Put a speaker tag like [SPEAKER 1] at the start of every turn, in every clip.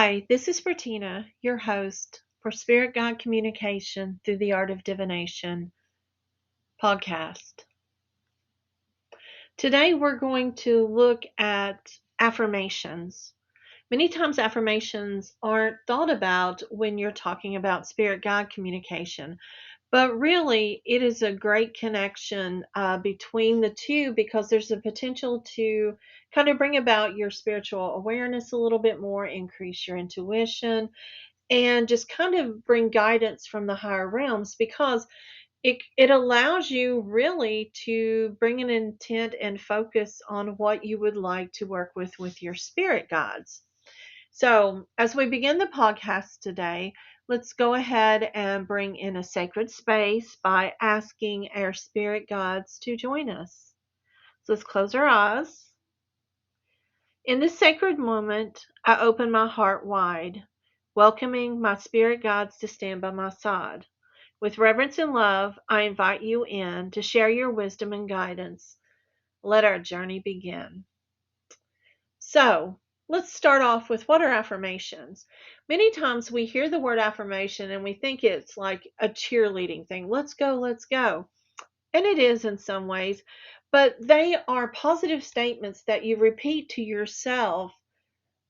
[SPEAKER 1] Hi, this is Bertina, your host for Spirit God Communication through the Art of Divination podcast. Today we're going to look at affirmations. Many times affirmations aren't thought about when you're talking about Spirit God communication, but really it is a great connection between the two because there's a potential to kind of bring about your spiritual awareness a little bit more, increase your intuition, and just kind of bring guidance from the higher realms because it allows you really to bring an intent and focus on what you would like to work with your spirit guides. So, as we begin the podcast today, let's go ahead and bring in a sacred space by asking our spirit guides to join us. So, let's close our eyes. In this sacred moment, I open my heart wide, welcoming my spirit guides to stand by my side. With reverence and love, I invite you in to share your wisdom and guidance. Let our journey begin. So, let's start off with what are affirmations? Many times we hear the word affirmation and we think it's like a cheerleading thing. Let's go, let's go. And it is in some ways, but they are positive statements that you repeat to yourself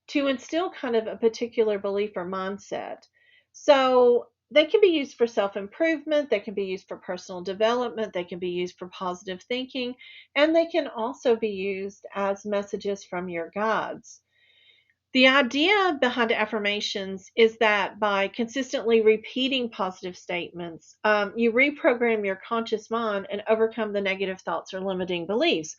[SPEAKER 1] to instill kind of a particular belief or mindset. So they can be used for self improvement, they can be used for personal development, they can be used for positive thinking, and they can also be used as messages from your guides. The idea behind affirmations is that by consistently repeating positive statements, you reprogram your conscious mind and overcome the negative thoughts or limiting beliefs.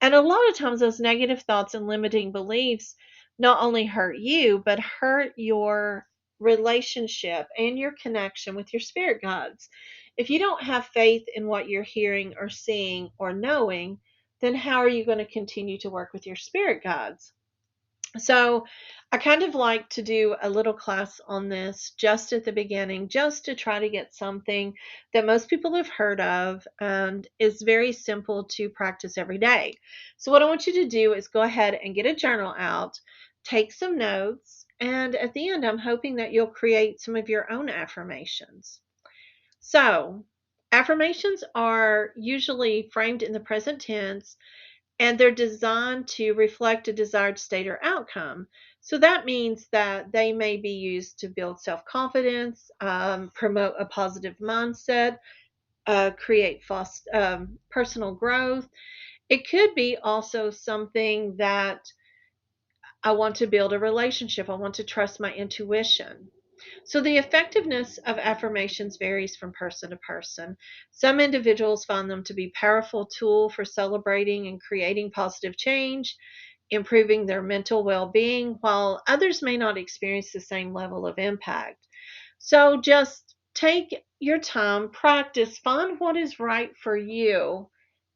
[SPEAKER 1] And a lot of times, those negative thoughts and limiting beliefs not only hurt you, but hurt your relationship and your connection with your spirit guides. If you don't have faith in what you're hearing or seeing or knowing, then how are you going to continue to work with your spirit guides? So, I kind of like to do a little class on this just at the beginning, just to try to get something that most people have heard of and is very simple to practice every day. So, what I want you to do is go ahead and get a journal out, take some notes, and at the end, I'm hoping that you'll create some of your own affirmations. So, affirmations are usually framed in the present tense and they're designed to reflect a desired state or outcome. So that means that they may be used to build self confidence, promote a positive mindset, create personal growth. It could be also something that I want to build a relationship, I want to trust my intuition. So, the effectiveness of affirmations varies from person to person. Some individuals find them to be a powerful tool for celebrating and creating positive change, improving their mental well being, while others may not experience the same level of impact. So, just take your time, practice, find what is right for you,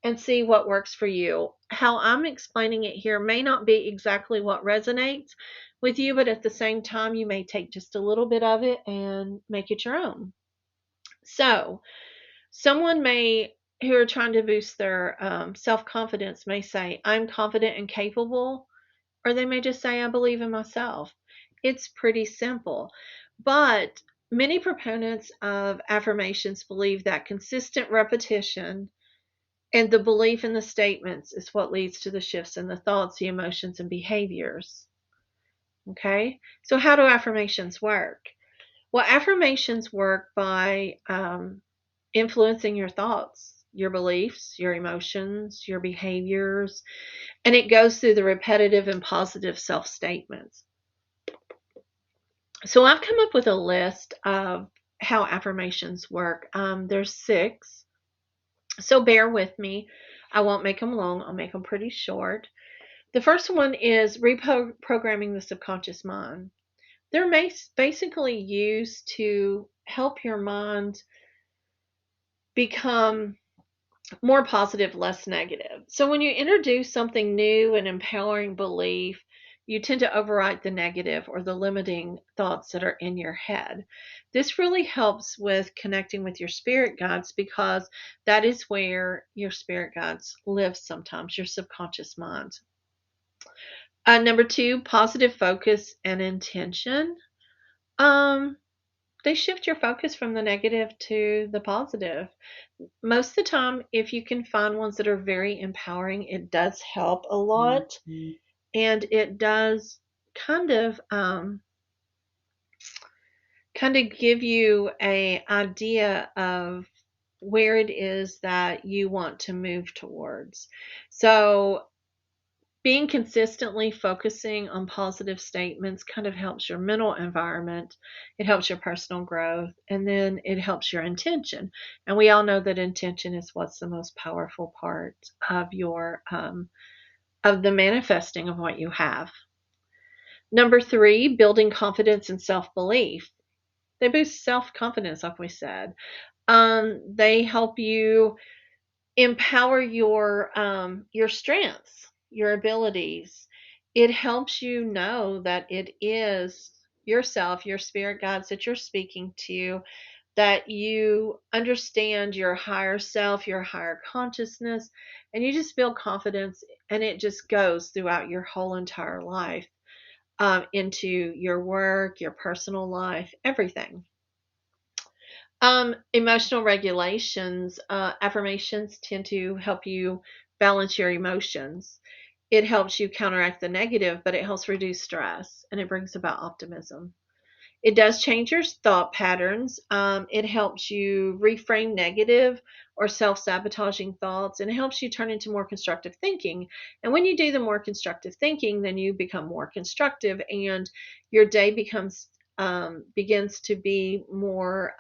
[SPEAKER 1] and see what works for you. How I'm explaining it here may not be exactly what resonates with you, but at the same time, you may take just a little bit of it and make it your own. So, someone may who are trying to boost their self confidence may say, I'm confident and capable, or they may just say, I believe in myself. It's pretty simple. But many proponents of affirmations believe that consistent repetition and the belief in the statements is what leads to the shifts in the thoughts, the emotions, and behaviors. Okay, so how do affirmations work? Well, affirmations work by influencing your thoughts, your beliefs, your emotions, your behaviors, and it goes through the repetitive and positive self statements. So I've come up with a list of how affirmations work. There's 6, so bear with me. I won't make them long, I'll make them pretty short. The first one is reprogramming the subconscious mind. They're basically used to help your mind become more positive, less negative. So when you introduce something new and empowering belief, you tend to overwrite the negative or the limiting thoughts that are in your head. This really helps with connecting with your spirit guides because that is where your spirit guides live sometimes, your subconscious mind. Number two, positive focus and intention. Um, they shift your focus from the negative to the positive. Most of the time, if you can find ones that are very empowering, it does help a lot. And it does kind of give you a idea of where it is that you want to move towards. So being consistently focusing on positive statements kind of helps your mental environment, it helps your personal growth, and then it helps your intention. And we all know that intention is what's the most powerful part of your of the manifesting of what you have. Number three, building confidence and self-belief. They boost self-confidence, like we said. They help you empower your strengths, your abilities. It helps you know that it is yourself, your spirit guides that you're speaking to, that you understand your higher self, your higher consciousness, and you just build confidence, and it just goes throughout your whole entire life, into your work, your personal life, everything. Emotional regulations, affirmations tend to help you balance your emotions. It helps you counteract the negative, but it helps reduce stress and it brings about optimism. It does change your thought patterns. It helps you reframe negative or self sabotaging thoughts, and it helps you turn into more constructive thinking. And when you do the more constructive thinking, then you become more constructive, and your day begins to be more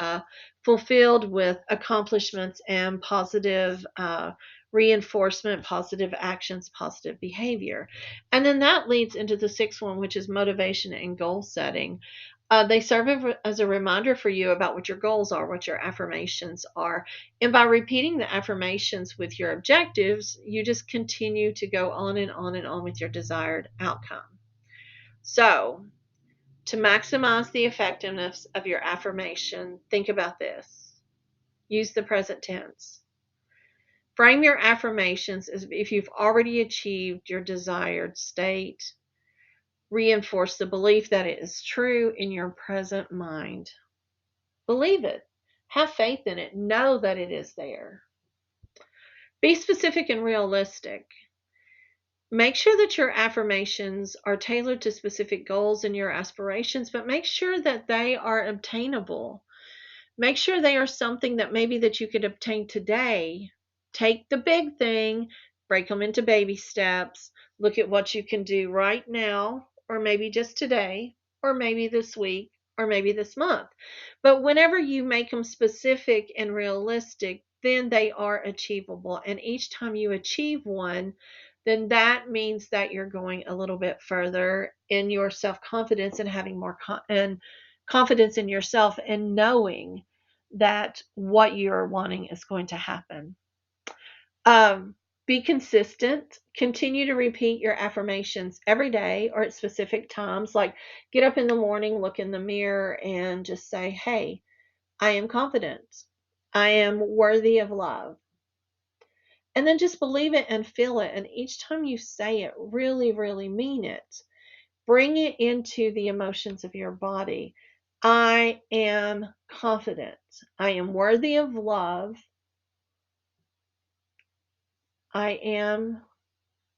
[SPEAKER 1] fulfilled with accomplishments and positive reinforcement, positive actions, positive behavior. And then that leads into the sixth one, which is motivation and goal setting. They serve as a reminder for you about what your goals are, what your affirmations are. And by repeating the affirmations with your objectives, you just continue to go on and on and on with your desired outcome. So, to maximize the effectiveness of your affirmation, think about this. Use the present tense. Frame your affirmations as if you've already achieved your desired state. Reinforce the belief that it is true in your present mind. Believe it. Have faith in it. Know that it is there. Be specific and realistic. Make sure that your affirmations are tailored to specific goals and your aspirations, but make sure that they are obtainable. Make sure they are something that maybe that you could obtain today. Take the big thing, break them into baby steps, look at what you can do right now, or maybe just today, or maybe this week, or maybe this month. But whenever you make them specific and realistic, then they are achievable. And each time you achieve one, then that means that you're going a little bit further in your self confidence and having more and confidence in yourself and knowing that what you're wanting is going to happen. Be consistent. Continue to repeat your affirmations every day or at specific times. Like get up in the morning, look in the mirror, and just say, hey, I am confident. I am worthy of love. And then just believe it and feel it. And each time you say it, really, really mean it. Bring it into the emotions of your body. I am confident. I am worthy of love. I am,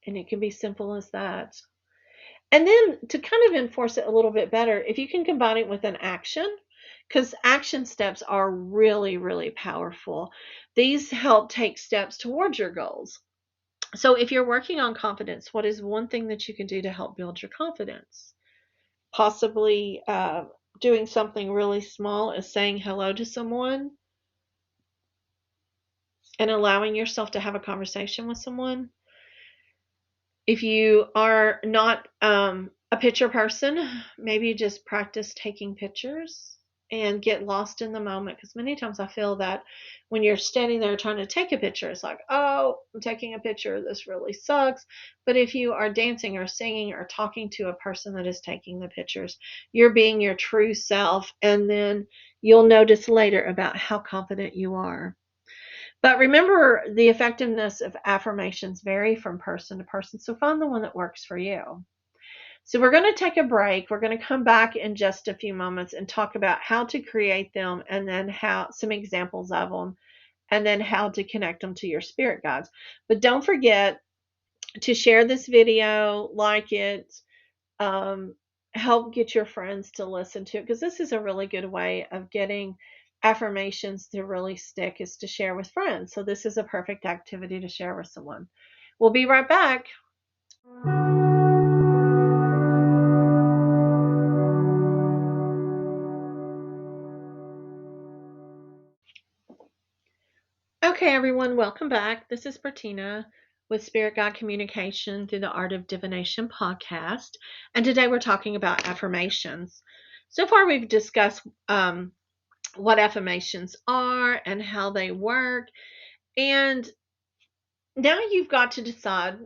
[SPEAKER 1] and it can be simple as that. And then to kind of enforce it a little bit better, if you can combine it with an action, because action steps are really, really powerful. These help take steps towards your goals. So if you're working on confidence, what is one thing that you can do to help build your confidence? Possibly doing something really small as saying hello to someone and allowing yourself to have a conversation with someone. If you are not a picture person, maybe just practice taking pictures and get lost in the moment. Because many times I feel that when you're standing there trying to take a picture, it's like, oh, I'm taking a picture. This really sucks. But if you are dancing or singing or talking to a person that is taking the pictures, you're being your true self. And then you'll notice later about how confident you are. But remember, the effectiveness of affirmations vary from person to person, so find the one that works for you. So we're going to take a break. We're going to come back in just a few moments and talk about how to create them, and then how some examples of them, and then how to connect them to your spirit guides. But don't forget to share this video, like it, um, help get your friends to listen to it, because this is a really good way of getting affirmations to really stick, is to share with friends. So this is a perfect activity to share with someone. We'll be right back. Okay, everyone, welcome back. This is Bertina with Spirit Guide Communication through the Art of Divination podcast. And today we're talking about affirmations. So far, we've discussed what affirmations are and how they work. And now you've got to decide,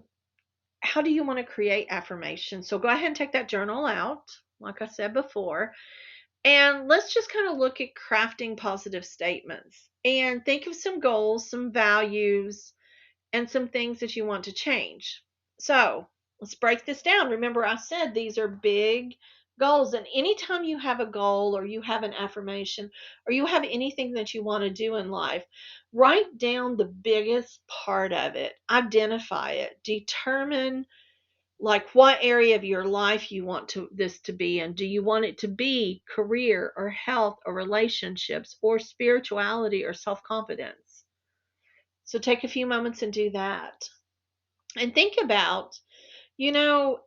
[SPEAKER 1] how do you want to create affirmations? So go ahead and take that journal out, like I said before. And let's just kind of look at crafting positive statements and think of some goals, some values, and some things that you want to change. So let's break this down. Remember, I said these are big goals. And anytime you have a goal, or you have an affirmation, or you have anything that you want to do in life, write down the biggest part of it, identify it, determine like what area of your life you want this to be in. Do you want it to be career or health or relationships or spirituality or self-confidence? So take a few moments and do that. And think about, you know,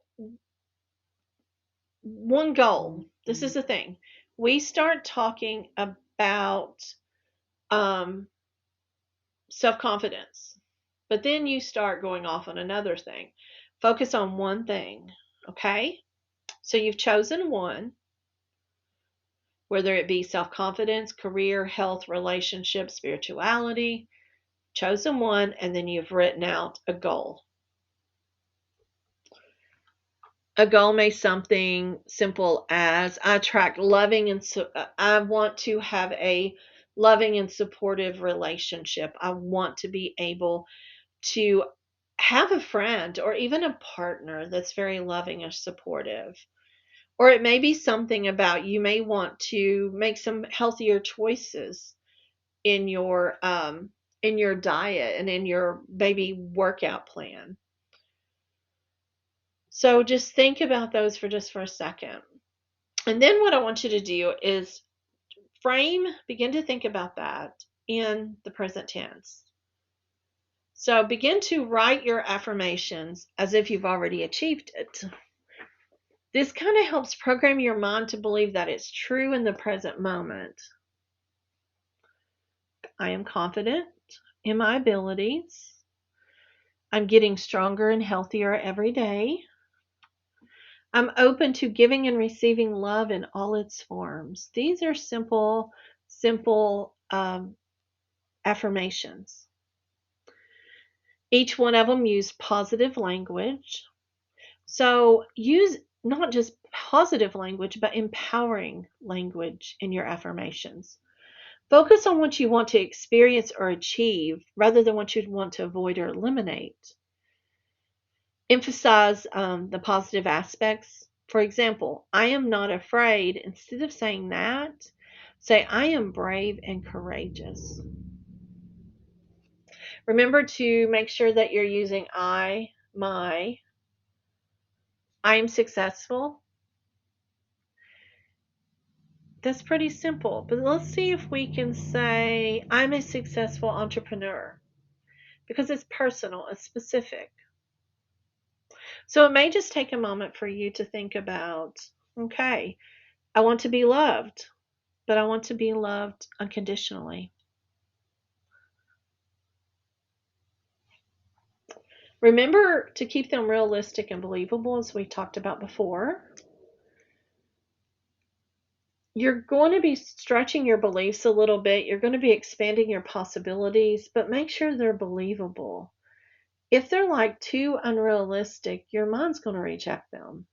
[SPEAKER 1] one goal. This is the thing. We start talking about um, self-confidence, but then you start going off on another thing. Focus on one thing, okay? So you've chosen one, whether it be self-confidence, career, health, relationship, spirituality. Chosen one, and then you've written out a goal. A goal may something simple as, I attract loving and I want to have a loving and supportive relationship. I want to be able to have a friend or even a partner that's very loving and supportive. Or it may be something about, you may want to make some healthier choices in your diet and in your maybe workout plan. So just think about those for a second. And then what I want you to do is begin to think about that in the present tense. So begin to write your affirmations as if you've already achieved it. This kind of helps program your mind to believe that it's true in the present moment. I am confident in my abilities. I'm getting stronger and healthier every day. I'm open to giving and receiving love in all its forms. These are simple affirmations. Each one of them use positive language. So use not just positive language, but empowering language in your affirmations. Focus on what you want to experience or achieve rather than what you want to avoid or eliminate. Emphasize the positive aspects. For example, I am not afraid. Instead of saying that, say, I am brave and courageous. Remember to make sure that you're using I, my. I am successful. That's pretty simple. But let's see if we can say, I'm a successful entrepreneur, because it's personal, it's specific. So it may just take a moment for you to think about, okay, I want to be loved, but I want to be loved unconditionally. Remember to keep them realistic and believable, as we talked about before. You're going to be stretching your beliefs a little bit. You're going to be expanding your possibilities, but make sure they're believable. If they're like too unrealistic, your mind's going to reject them.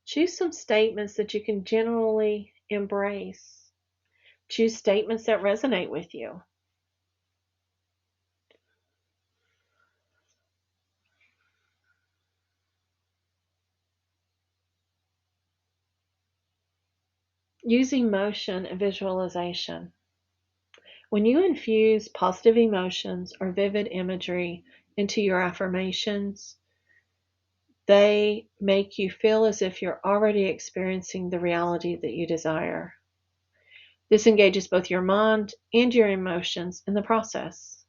[SPEAKER 1] Choose some statements that you can generally embrace. Choose statements that resonate with you. Use emotion and visualization. When you infuse positive emotions or vivid imagery into your affirmations, they make you feel as if you're already experiencing the reality that you desire. This engages both your mind and your emotions in the process.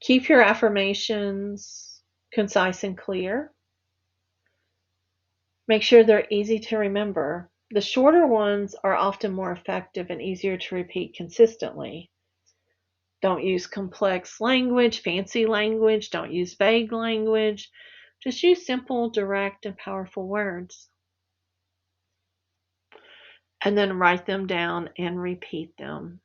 [SPEAKER 1] Keep your affirmations concise and clear. Make sure they're easy to remember. The shorter ones are often more effective and easier to repeat consistently. Don't use complex language, fancy language. Don't use vague language. Just use simple, direct, and powerful words. And then write them down and repeat them.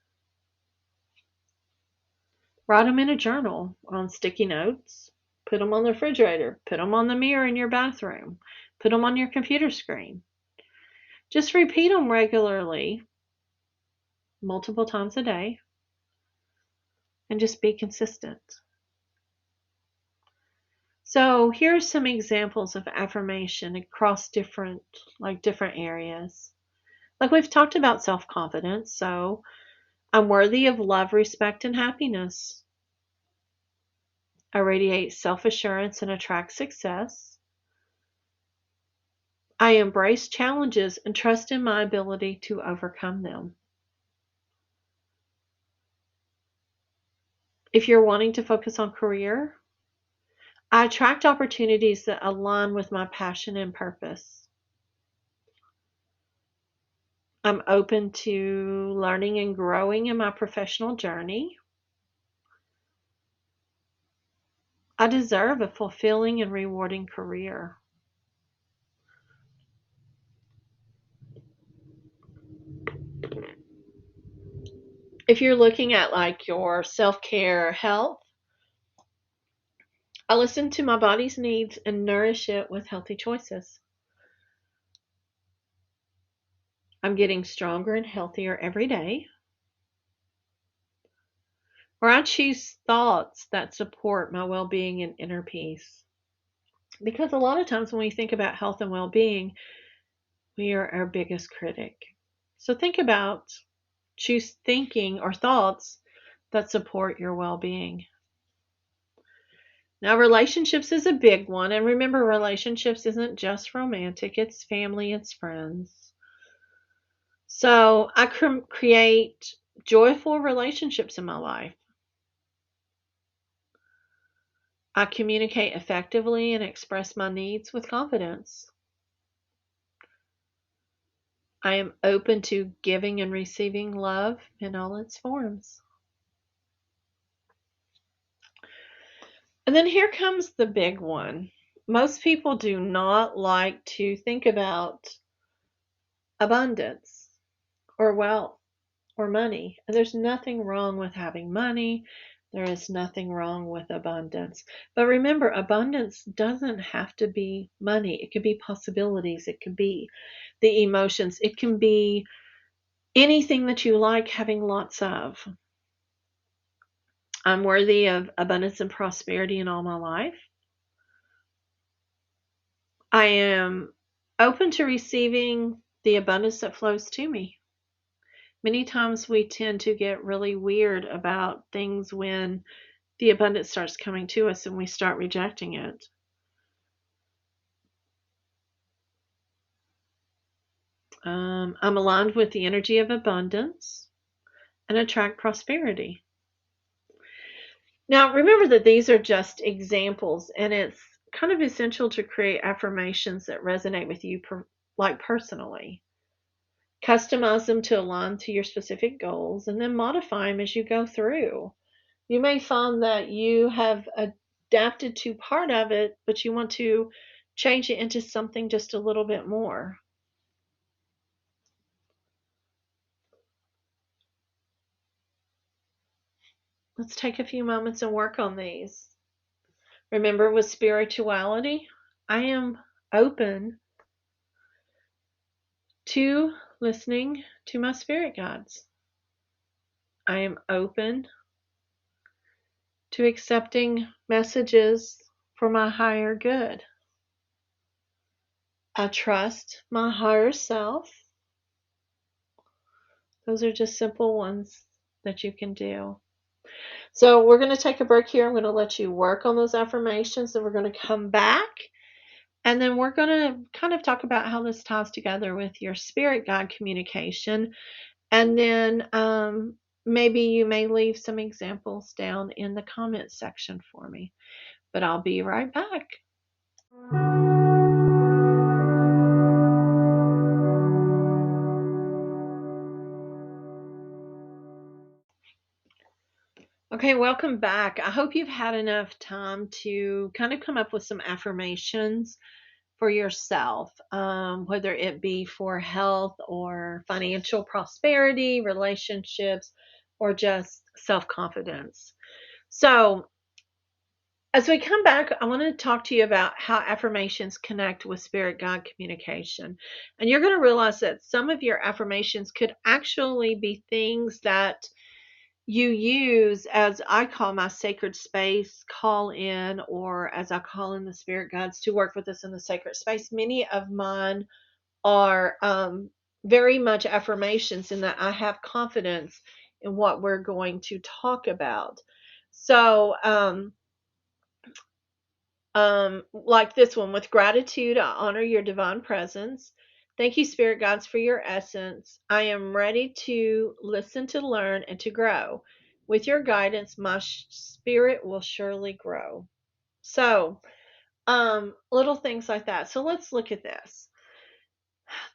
[SPEAKER 1] Write them in a journal, on sticky notes. Put them on the refrigerator. Put them on the mirror in your bathroom. Put them on your computer screen. Just repeat them regularly, multiple times a day, and just be consistent. So here's some examples of affirmation across different areas. Like we've talked about self-confidence, so I'm worthy of love, respect, and happiness. I radiate self-assurance and attract success. I embrace challenges and trust in my ability to overcome them. If you're wanting to focus on career, I attract opportunities that align with my passion and purpose. I'm open to learning and growing in my professional journey. I deserve a fulfilling and rewarding career. If you're looking at like your self-care or health, I listen to my body's needs and nourish it with healthy choices. I'm getting stronger and healthier every day. Or I choose thoughts that support my well-being and inner peace. Because a lot of times when we think about health and well-being, we are our biggest critic. So think about choose thinking or thoughts that support your well-being. Now, relationships is a big one. And remember, relationships isn't just romantic, it's family, it's friends. So I create joyful relationships in my life. I communicate effectively and express my needs with confidence. I am open to giving and receiving love in all its forms. And then here comes the big one. Most people do not like to think about abundance or wealth or money. And there's nothing wrong with having money. There is nothing wrong with abundance. But remember, abundance doesn't have to be money. It could be possibilities. It could be the emotions. It can be anything that you like having lots of. I'm worthy of abundance and prosperity in all my life. I am open to receiving the abundance that flows to me. Many times we tend to get really weird about things when the abundance starts coming to us and we start rejecting it. I'm aligned with the energy of abundance and attract prosperity. Now, remember that these are just examples, and it's kind of essential to create affirmations that resonate with you, personally. Customize them to align to your specific goals, and then modify them as you go through. You may find that you have adapted to part of it, but you want to change it into something just a little bit more. Let's take a few moments and work on these. Remember, with spirituality, I am open to listening to my spirit guides. I am open to accepting messages for my higher good. I trust my higher self. Those are just simple ones that you can do. So we're going to take a break here. I'm going to let you work on those affirmations, and we're going to come back. And then we're going to kind of talk about how this ties together with your spirit guide communication. And then maybe you may leave some examples down in the comments section for me. But I'll be right back. Okay, welcome back. I hope you've had enough time to kind of come up with some affirmations for yourself, whether it be for health or financial prosperity, relationships, or just self confidence. So, as we come back, I want to talk to you about how affirmations connect with spirit guide communication. And you're going to realize that some of your affirmations could actually be things that you use as I call my sacred space call in, or as I call in the spirit guides to work with us in the sacred space. Many of mine are very much affirmations in that I have confidence in what we're going to talk about. So, like this one, with gratitude, I honor your divine presence. Thank you, spirit guides, for your essence. I am ready to listen, to learn, and to grow. With your guidance, my spirit will surely grow. So, little things like that. So let's look at this.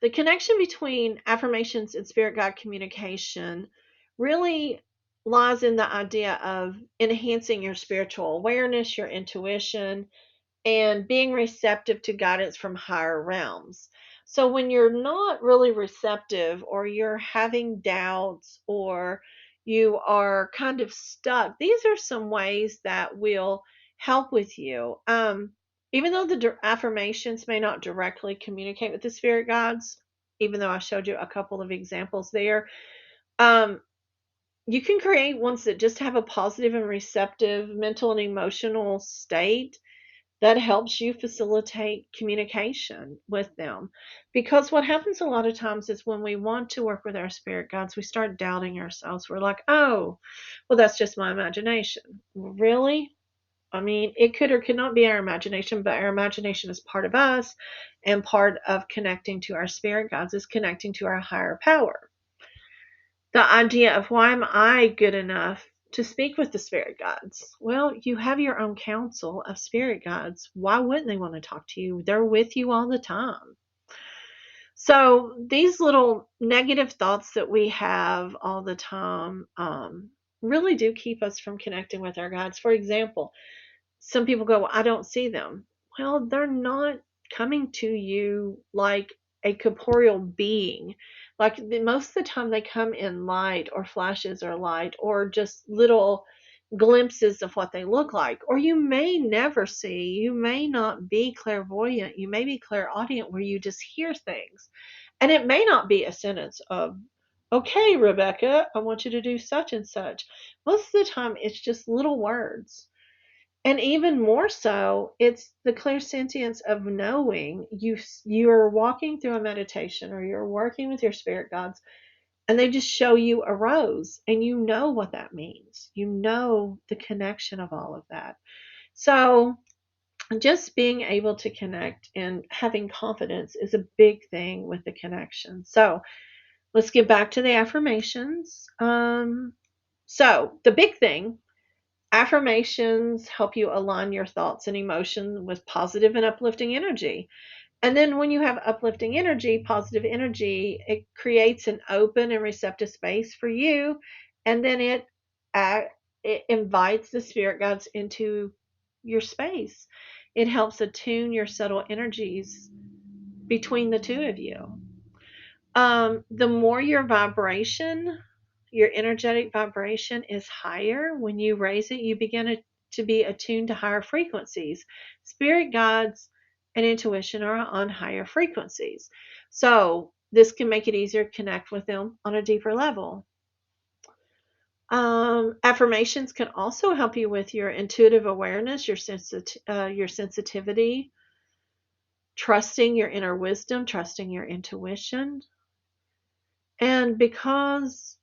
[SPEAKER 1] The connection between affirmations and spirit guide communication really lies in the idea of enhancing your spiritual awareness, your intuition, and being receptive to guidance from higher realms. So when you're not really receptive, or you're having doubts, or you are kind of stuck, these are some ways that will help with you. Even though the affirmations may not directly communicate with the spirit guides, even though I showed you a couple of examples there, um, you can create ones that just have a positive and receptive mental and emotional state that helps you facilitate communication with them. Because what happens a lot of times is when we want to work with our spirit guides, we start doubting ourselves. We're like, oh, well, that's just my imagination. Really? I mean, it could or could not be our imagination, but our imagination is part of us, and part of connecting to our spirit guides is connecting to our higher power. The idea of, why am I good enough to speak with the spirit guides? Well, you have your own council of spirit guides. Why wouldn't they want to talk to you? They're with you all the time. So these little negative thoughts that we have all the time really do keep us from connecting with our guides. For example, some people go, well, I don't see them. Well, they're not coming to you like a corporeal being. Like most of the time, they come in light, or flashes or light, or just little glimpses of what they look like. Or you may never see, you may not be clairvoyant, you may be clairaudient, where you just hear things. And it may not be a sentence of, okay, Rebecca, I want you to do such and such. Most of the time, it's just little words. And even more so, it's the clairsentience of knowing you're walking through a meditation, or you're working with your spirit guides, and they just show you a rose, and you know what that means. You know the connection of all of that. So just being able to connect and having confidence is a big thing with the connection. So let's get back to the affirmations. So the big thing, affirmations help you align your thoughts and emotions with positive and uplifting energy. And then when you have uplifting energy, positive energy, it creates an open and receptive space for you. And then it invites the spirit guides into your space. It helps attune your subtle energies between the two of you. The more your vibration, your energetic vibration is higher, when you raise it, you begin to be attuned to higher frequencies. Spirit guides and intuition are on higher frequencies. So this can make it easier to connect with them on a deeper level. Affirmations can also help you with your intuitive awareness, your sensitivity, trusting your inner wisdom, trusting your intuition. And because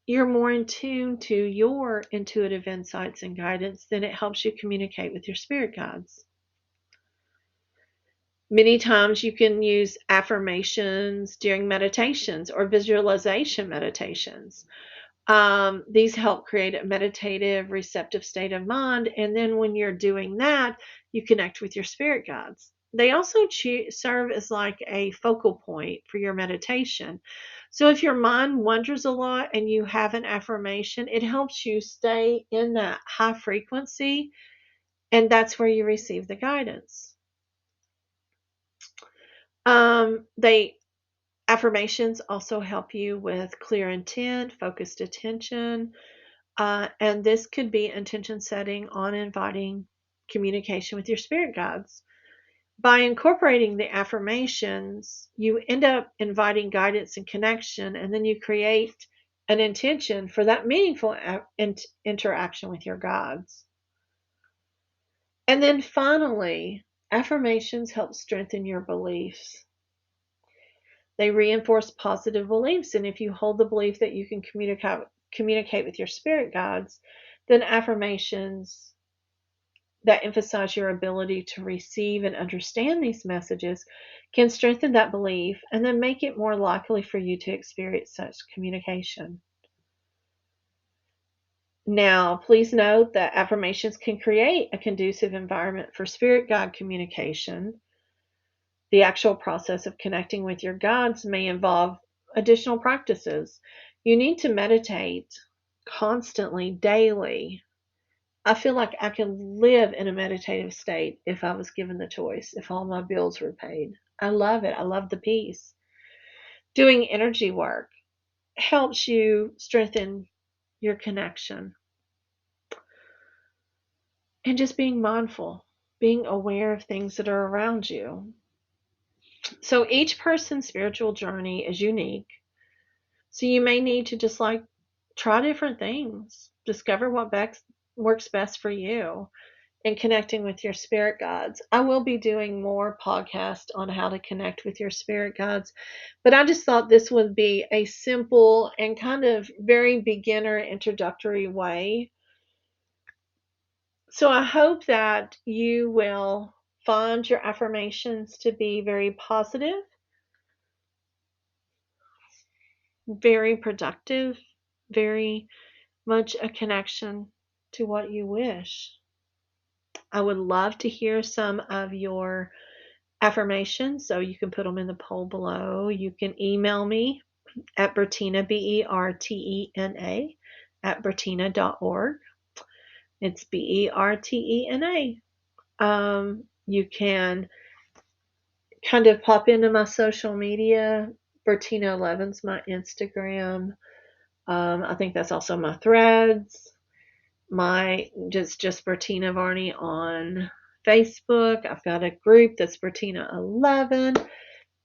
[SPEAKER 1] you're more in tune to your intuitive insights and guidance, then it helps you communicate with your spirit guides. Many times you can use affirmations during meditations or visualization meditations. These help create a meditative, receptive state of mind. And then when you're doing that, you connect with your spirit guides. They also serve as like a focal point for your meditation. So if your mind wanders a lot and you have an affirmation, it helps you stay in that high frequency, and that's where you receive the guidance. They Affirmations also help you with clear intent, focused attention, and this could be intention setting on inviting communication with your spirit guides. By incorporating the affirmations, you end up inviting guidance and connection, and then you create an intention for that meaningful interaction with your guides. And then finally, affirmations help strengthen your beliefs. They reinforce positive beliefs, and if you hold the belief that you can communicate with your spirit guides, then affirmations that emphasize your ability to receive and understand these messages can strengthen that belief and then make it more likely for you to experience such communication. Now, please note that affirmations can create a conducive environment for spirit guide communication. The actual process of connecting with your guides may involve additional practices. You need to meditate constantly, daily. I feel like I could live in a meditative state if I was given the choice, if all my bills were paid. I love it. I love the peace. Doing energy work helps you strengthen your connection. And just being mindful, being aware of things that are around you. So each person's spiritual journey is unique. So you may need to just like try different things, discover what works best for you, and connecting with your spirit guides. I will be doing more podcasts on how to connect with your spirit guides, but I just thought this would be a simple and kind of very beginner introductory way. So I hope that you will find your affirmations to be very positive, very productive, very much a connection to what you wish. I would love to hear some of your affirmations, so you can put them in the poll below. You can email me at Bertina, Bertena, at Bertina.org. It's Bertena. You can kind of pop into my social media. Bertina11's my Instagram. I think that's also my threads. My just Bertina Varney on Facebook. I've got a group that's Bertina11.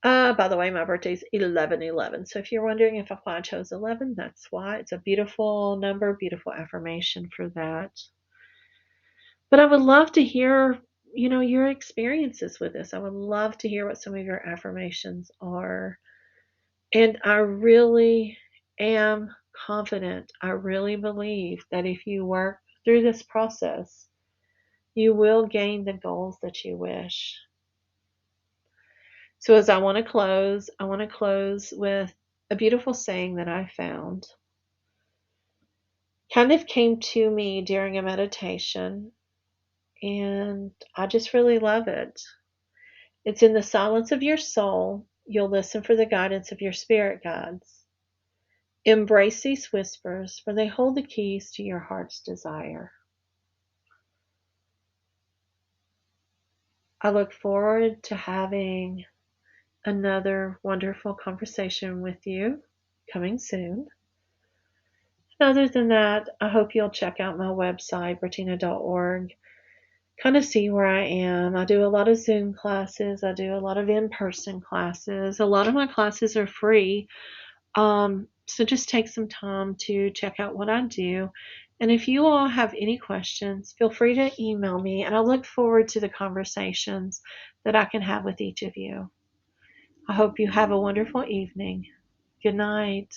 [SPEAKER 1] By the way, my birthday's 11/11. So if you're wondering if I chose 11, that's why. It's a beautiful number, beautiful affirmation for that. But I would love to hear, your experiences with this. I would love to hear what some of your affirmations are. And I really am confident. I really believe that if you work through this process, you will gain the goals that you wish. So as I want to close with a beautiful saying that I found. Kind of came to me during a meditation, and I just really love it. It's in the silence of your soul, you'll listen for the guidance of your spirit guides. Embrace these whispers, for they hold the keys to your heart's desire. I look forward to having another wonderful conversation with you coming soon. Other than that, I hope you'll check out my website, Bertina.org. Kind of see where I am. I do a lot of Zoom classes. I do a lot of in-person classes. A lot of my classes are free. So just take some time to check out what I do. And if you all have any questions, feel free to email me, and I look forward to the conversations that I can have with each of you. I hope you have a wonderful evening. Good night.